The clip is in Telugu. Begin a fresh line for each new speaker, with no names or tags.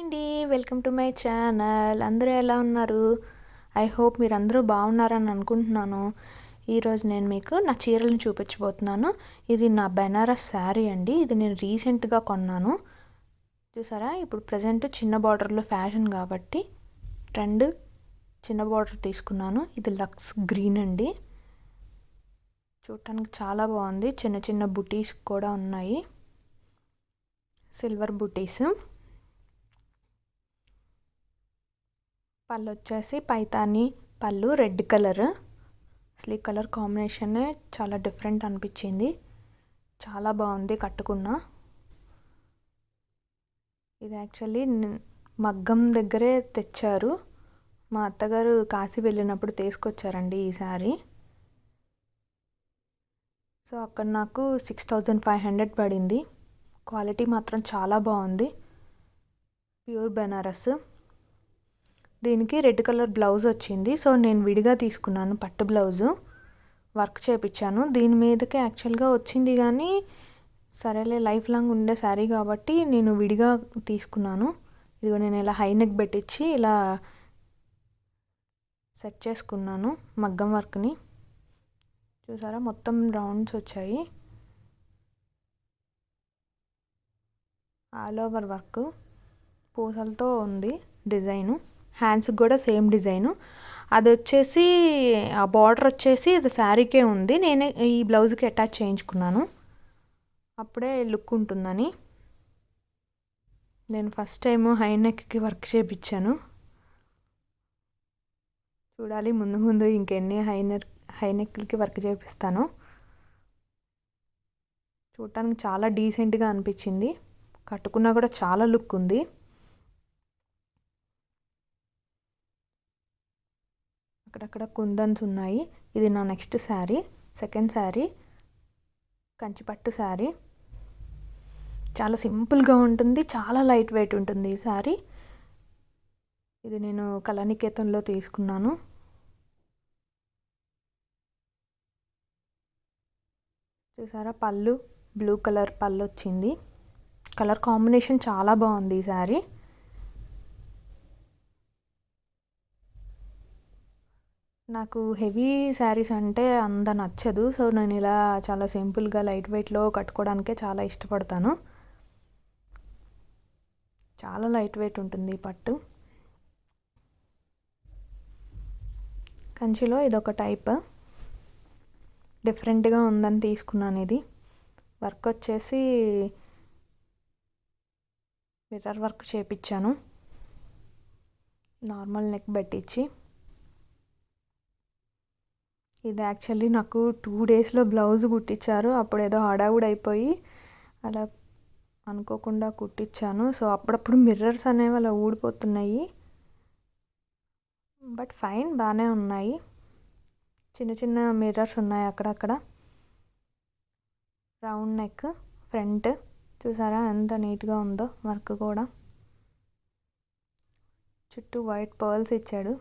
అండి, వెల్కమ్ టు మై ఛానల్. అందరూ ఎలా ఉన్నారు? ఐ హోప్ మీరు అందరూ బాగున్నారని అనుకుంటున్నాను. ఈరోజు నేను మీకు నా చీరలను చూపించబోతున్నాను. ఇది నా బెనారస్ శారీ అండి. ఇది నేను రీసెంట్గా కొన్నాను. చూసారా, ఇప్పుడు ప్రజెంట్ చిన్న బార్డర్లో ఫ్యాషన్ కాబట్టి ట్రెండ్ చిన్న బార్డర్ తీసుకున్నాను. ఇది లక్స్ గ్రీన్ అండి. చూడటానికి చాలా బాగుంది. చిన్న చిన్న బుటీస్ కూడా ఉన్నాయి, సిల్వర్ బుటీస్. పళ్ళు వచ్చేసి పైతాని పళ్ళు, రెడ్ కలర్. అసలు ఈ కలర్ కాంబినేషన్ చాలా డిఫరెంట్ అనిపించింది. చాలా బాగుంది కట్టుకున్న. ఇది యాక్చువల్లీ మగ్గం దగ్గరే తెచ్చారు. మా అత్తగారు కాశీ వెళ్ళినప్పుడు తీసుకొచ్చారండి ఈ శారీ. సో అక్కడ నాకు 6500 పడింది. క్వాలిటీ మాత్రం చాలా బాగుంది. ప్యూర్ బెనారస్. దీనికి రెడ్ కలర్ బ్లౌజ్ వచ్చింది. సో నేను విడిగా తీసుకున్నాను పట్టు బ్లౌజు, వర్క్ చేపించాను. దీని మీదకి యాక్చువల్గా వచ్చింది కానీ సరేలే లైఫ్ లాంగ్ ఉండే శారీ కాబట్టి నేను విడిగా తీసుకున్నాను. ఇదిగో నేను ఇలా హై నెక్ పెట్టించి ఇలా సెట్ చేసుకున్నాను మగ్గం వర్క్ని. చూసారా, మొత్తం రౌండ్స్ వచ్చాయి. ఆల్ ఓవర్ వర్క్ పూసలతో ఉంది డిజైను. హ్యాండ్స్కి కూడా సేమ్ డిజైను. అది వచ్చేసి ఆ బార్డర్ వచ్చేసి అది శారీకే ఉంది. నేనే ఈ బ్లౌజ్కి అటాచ్ చేయించుకున్నాను, అప్పుడే లుక్ ఉంటుందని. నేను ఫస్ట్ టైం హై నెక్కి వర్క్ చేయించాను. చూడాలి ముందు ముందు ఇంకెన్ని హై నెక్కి వర్క్ చేపిస్తాను. చూడటానికి చాలా డీసెంట్గా అనిపించింది. కట్టుకున్నా కూడా చాలా లుక్ ఉంది. అక్కడక్కడ కుందన్స్ ఉన్నాయి. ఇది నా నెక్స్ట్ శారీ, సెకండ్ శారీ. కంచిపట్టు శారీ. చాలా సింపుల్గా ఉంటుంది, చాలా లైట్ వెయిట్ ఉంటుంది ఈ శారీ. ఇది నేను కళానికేతన్లో తీసుకున్నాను. చూసారా, పళ్ళు బ్లూ కలర్ పళ్ళు వచ్చింది. కలర్ కాంబినేషన్ చాలా బాగుంది ఈ శారీ. నాకు హెవీ శారీస్ అంటే అంత నచ్చదు. సో నేను ఇలా చాలా సింపుల్గా లైట్ వెయిట్లో కట్టుకోవడానికే చాలా ఇష్టపడతాను. చాలా లైట్ వెయిట్ ఉంటుంది పట్టు. కంచిలో ఇదొక టైప్, డిఫరెంట్గా ఉందని తీసుకున్నాను. ఇది వర్క్ వచ్చేసి మిర్రర్ వర్క్ చేపించాను, నార్మల్ నెక్ పెట్టించి. ఇది యాక్చువల్లీ నాకు 2 డేస్లో బ్లౌజ్ కుట్టించారు. అప్పుడు ఏదో హడావుడి అయిపోయి అలా అనుకోకుండా కుట్టించాను. సో అప్పుడప్పుడు మిర్రర్స్ అనేవి అలా ఊడిపోతున్నాయి, బట్ ఫైన్, బాగానే ఉన్నాయి. చిన్న చిన్న మిర్రర్స్ ఉన్నాయి అక్కడక్కడ. Round neck front. చూసారా ఎంత నీట్గా ఉందో వర్క్ కూడా. చుట్టూ వైట్ పర్ల్స్ ఇచ్చాడు.